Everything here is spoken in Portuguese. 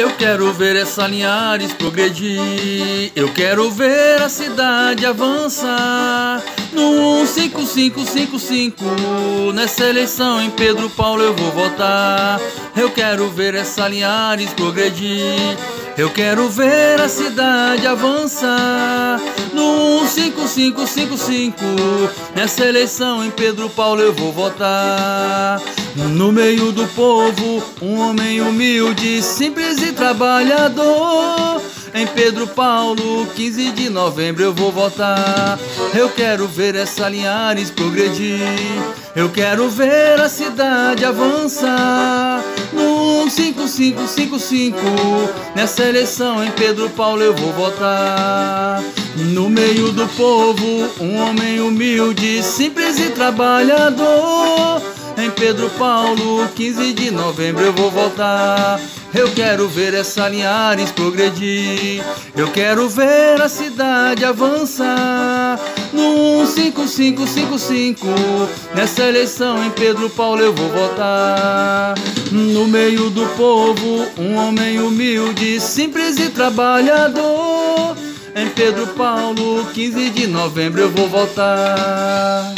Eu quero ver essa Linhares progredir, eu quero ver a cidade avançar. No 15555, nessa eleição em Pedro Paulo eu vou votar. Eu quero ver essa Linhares progredir, eu quero ver a cidade avançar. No 15555, nessa eleição em Pedro Paulo eu vou votar. No meio do povo, um homem humilde, simples e trabalhador. Em Pedro Paulo, 15 de novembro eu vou votar. Eu quero ver essa Linhares progredir, eu quero ver a cidade avançar. No 5555, nessa eleição em Pedro Paulo eu vou votar. No meio do povo, um homem humilde, simples e trabalhador. Em Pedro Paulo, 15 de novembro eu vou votar. Eu quero ver essa Linhares progredir, eu quero ver a cidade avançar. No 5555, nessa eleição em Pedro Paulo eu vou votar. No meio do povo, um homem humilde, simples e trabalhador. Em Pedro Paulo, 15 de novembro eu vou votar.